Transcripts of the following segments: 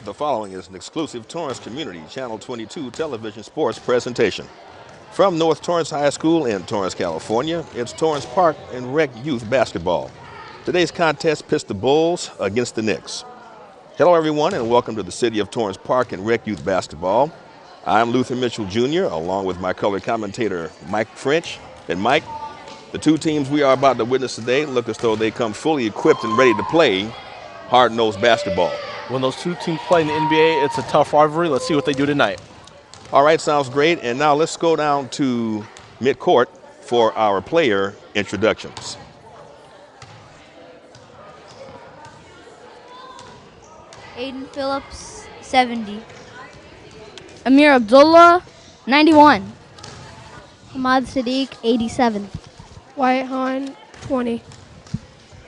The following is an exclusive Torrance Community Channel 22 television sports presentation. From North Torrance High School in Torrance, California, it's Torrance Park and Rec Youth Basketball. Today's contest pits the Bulls against the Knicks. Hello everyone and welcome to the City of Torrance Park and Rec Youth Basketball. I'm Luther Mitchell Jr. along with my color commentator Mike French. And Mike, the two teams we are about to witness today look as though they come fully equipped and ready to play hard-nosed basketball. When those two teams play in the NBA, it's a tough rivalry. Let's see what they do tonight. All right, sounds great. And now let's go down to midcourt for our player introductions. Aiden Phillips, 70. Amir Abdullah, 91. Ahmad Sadiq, 87. Wyatt Hahn, 20.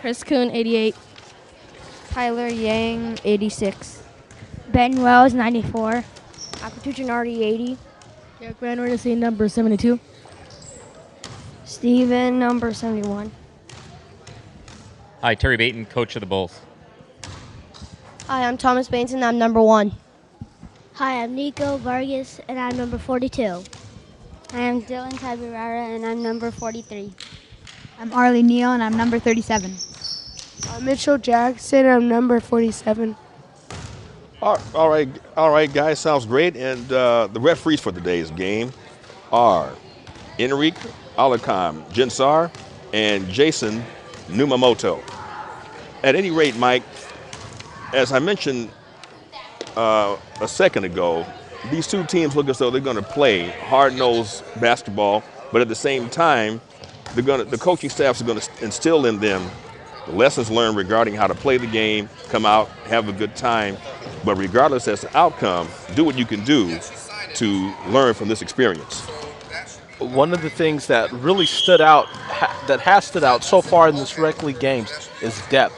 Chris Kuhn, 88. Tyler Yang, 86. Ben Wells, 94. Akutu Gennardi, 80. Derek Van Ornstein, number 72. Steven, number 71. Hi, Terry Baton, coach of the Bulls. Hi, I'm Thomas Baines, and I'm number 1. Hi, I'm Niko Vargas, and I'm number 42. I am Dylan Tabirara, and I'm number 43. I'm Arlie Neal, and I'm number 37. I'm Mitchell Jackson, and I'm number 47. All right, guys, sounds great. And the referees for today's game are Enrique Alakam Jinsar and Jason Numamoto. At any rate, Mike, as I mentioned a second ago, these two teams look as though they're going to play hard-nosed basketball, but at the same time, the coaching staffs are going to instill in them the lessons learned regarding how to play the game, come out, have a good time, but regardless as the outcome, do what you can do to learn from this experience. One of the things that really stood out, that has stood out so far in this rec league games, is depth.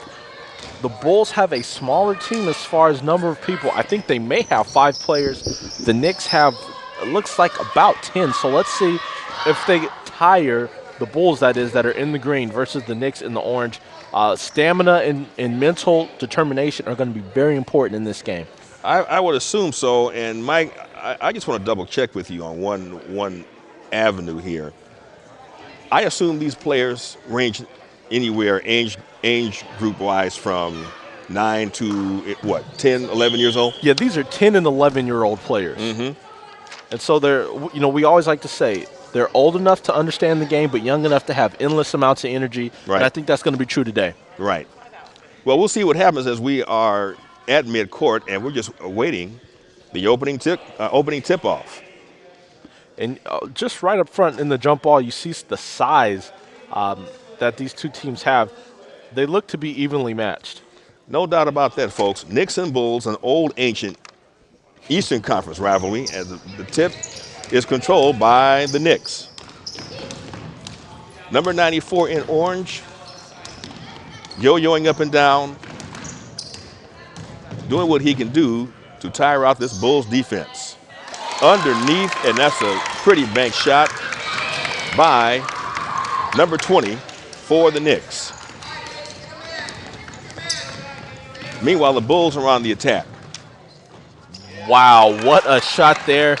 The Bulls have a smaller team as far as number of people. I think they may have 5 players. The Knicks have, it looks like about 10. So let's see if they tire the Bulls, that is, that are in the green versus the Knicks in the orange. Stamina and mental determination are going to be very important in this game. I would assume so. And Mike, I just want to double check with you on one avenue here. I assume these players range anywhere age group wise from 9 to what, 10, 11 years old? Yeah, these are 10 and 11-year-old players. Mm-hmm. And so they're, we always like to say they're old enough to understand the game, but young enough to have endless amounts of energy. Right. And I think that's going to be true today. Right. Well, we'll see what happens as we are at midcourt, and we're just awaiting the opening tip-off. And just right up front in the jump ball, you see the size that these two teams have. They look to be evenly matched. No doubt about that, folks. Knicks and Bulls, an old, ancient Eastern Conference rivalry, and the tip is controlled by the Knicks. Number 94 in orange, yo-yoing up and down, doing what he can do to tire out this Bulls defense. Underneath, and that's a pretty bank shot by number 20 for the Knicks. Meanwhile, the Bulls are on the attack. Wow, what a shot there.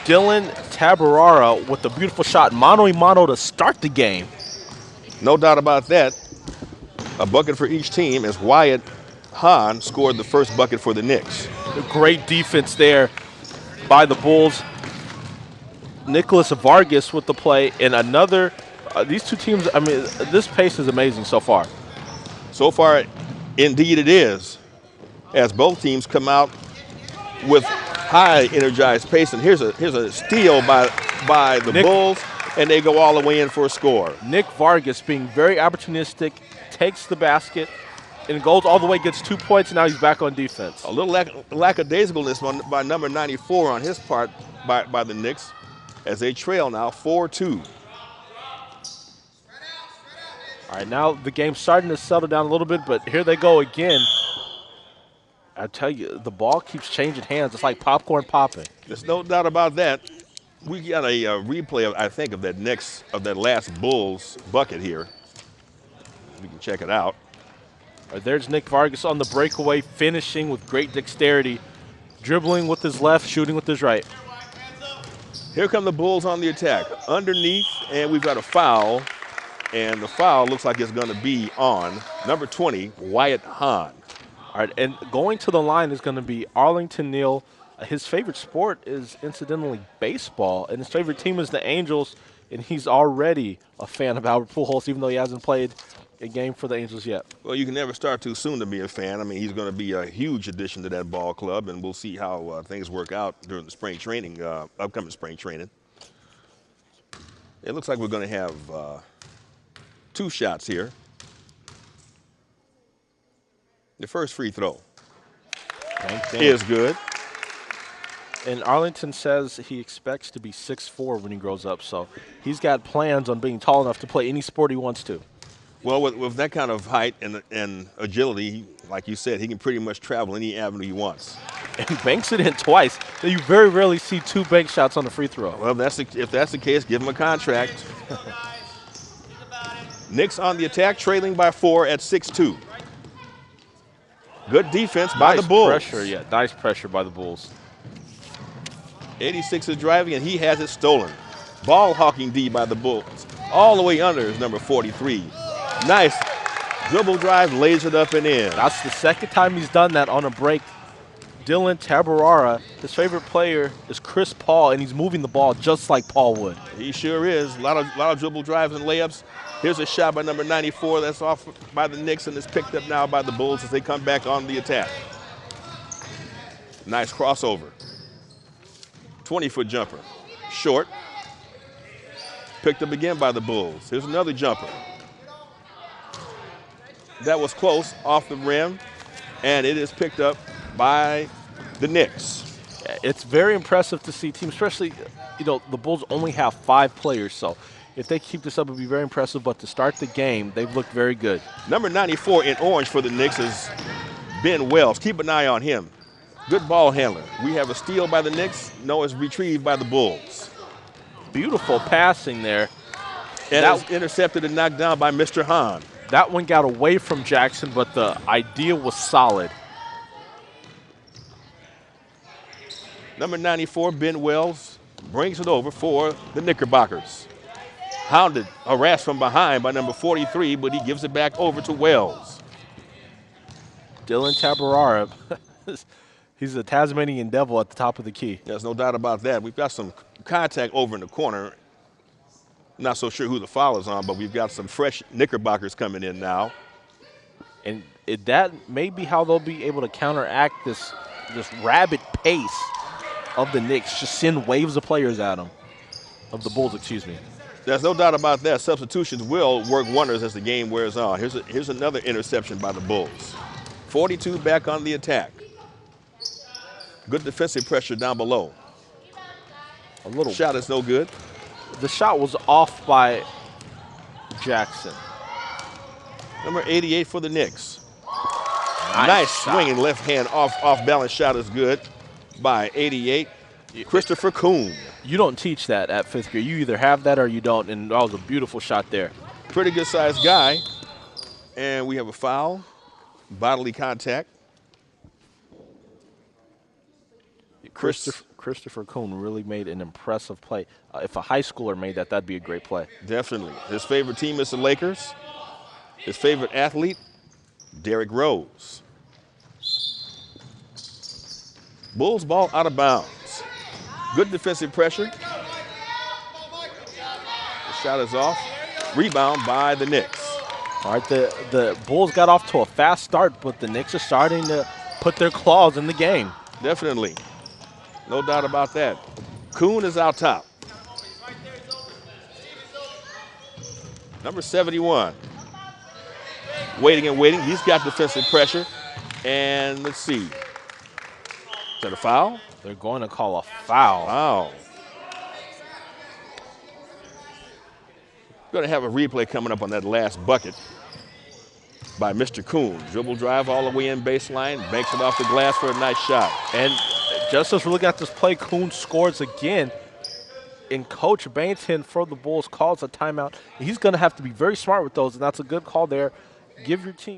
Dylan Tabirara with a beautiful shot, mano-a-mano to start the game. No doubt about that. A bucket for each team as Wyatt Hahn scored the first bucket for the Knicks. Great defense there by the Bulls. Nicholas Vargas with the play, and another, these two teams, I mean, this pace is amazing so far. So far, indeed it is, as both teams come out with high energized pace. And here's a steal by the Bulls, and they go all the way in for a score. Nick Vargas being very opportunistic, takes the basket, and goes all the way, gets 2 points, and now he's back on defense. A little lackadaisicalness by number 94 on his part by the Knicks as they trail now 4-2. All right, now the game's starting to settle down a little bit, but here they go again. I tell you, the ball keeps changing hands. It's like popcorn popping. There's no doubt about that. We got a replay, I think, of that last Bulls bucket here. We can check it out. There's Nick Vargas on the breakaway, finishing with great dexterity, dribbling with his left, shooting with his right. Here come the Bulls on the attack. Underneath, and we've got a foul. And the foul looks like it's going to be on number 20, Wyatt Hahn. All right, and going to the line is going to be Arlington Neal. His favorite sport is, incidentally, baseball, and his favorite team is the Angels, and he's already a fan of Albert Pujols, even though he hasn't played a game for the Angels yet. Well, you can never start too soon to be a fan. I mean, he's going to be a huge addition to that ball club, and we'll see how things work out during the spring training, upcoming spring training. It looks like we're going to have 2 shots here. The first free throw is good. And Arlington says he expects to be 6'4" when he grows up, so he's got plans on being tall enough to play any sport he wants to. Well, with that kind of height and agility, like you said, he can pretty much travel any avenue he wants. And he banks it in twice. You very rarely see 2 bank shots on the free throw. Well, if that's the case, give him a contract. Knicks on the attack, trailing by 4 at 6-2. Good defense by the Bulls. Nice pressure by the Bulls. 86 is driving, and he has it stolen. Ball hawking D by the Bulls. All the way under is number 43. Nice dribble drive, lays it up and in. That's the second time he's done that on a break. Dylan Tabirara, his favorite player is Chris Paul, and he's moving the ball just like Paul would. He sure is. A lot of dribble drives and layups. Here's a shot by number 94 that's off by the Knicks, and it's picked up now by the Bulls as they come back on the attack. Nice crossover. 20-foot jumper. Short. Picked up again by the Bulls. Here's another jumper. That was close, off the rim, and it is picked up by the Knicks. It's very impressive to see teams, especially, the Bulls only have 5 players, so if they keep this up, it would be very impressive. But to start the game, they've looked very good. Number 94 in orange for the Knicks is Ben Wells. Keep an eye on him. Good ball handler. We have a steal by the Knicks. No, it's retrieved by the Bulls. Beautiful passing there. And it's intercepted and knocked down by Mr. Hahn. That one got away from Jackson, but the idea was solid. Number 94, Ben Wells, brings it over for the Knickerbockers. Hounded, harassed from behind by number 43, but he gives it back over to Wells. Dylan Tabirara, he's a Tasmanian devil at the top of the key. There's no doubt about that. We've got some contact over in the corner. Not so sure who the foul is on, but we've got some fresh Knickerbockers coming in now. And that may be how they'll be able to counteract this rabid pace of the Knicks. Just send waves of players at them. Of the Bulls, excuse me. There's no doubt about that. Substitutions will work wonders as the game wears on. Here's another interception by the Bulls. 42 back on the attack. Good defensive pressure down below. A little shot is no good. The shot was off by Jackson. Number 88 for the Knicks. Nice swinging left hand off balance shot is good by 88. Christopher Kuhn. You don't teach that at 5th grade. You either have that or you don't, and that was a beautiful shot there. Pretty good sized guy. And we have a foul. Bodily contact. Christopher Kuhn really made an impressive play. If a high schooler made that, that'd be a great play. Definitely. His favorite team is the Lakers. His favorite athlete, Derrick Rose. Bulls ball out of bounds. Good defensive pressure. The shot is off. Rebound by the Knicks. All right, the Bulls got off to a fast start, but the Knicks are starting to put their claws in the game. Definitely. No doubt about that. Kuhn is out top. Number 71. Waiting and waiting. He's got defensive pressure. And let's see. Is that a foul? They're going to call a foul. Wow. Going to have a replay coming up on that last bucket by Mr. Kuhn. Dribble drive all the way in baseline, banks it off the glass for a nice shot. And just as we're looking at this play, Kuhn scores again. And Coach Bainton for the Bulls calls a timeout. He's going to have to be very smart with those, and that's a good call there. Give your team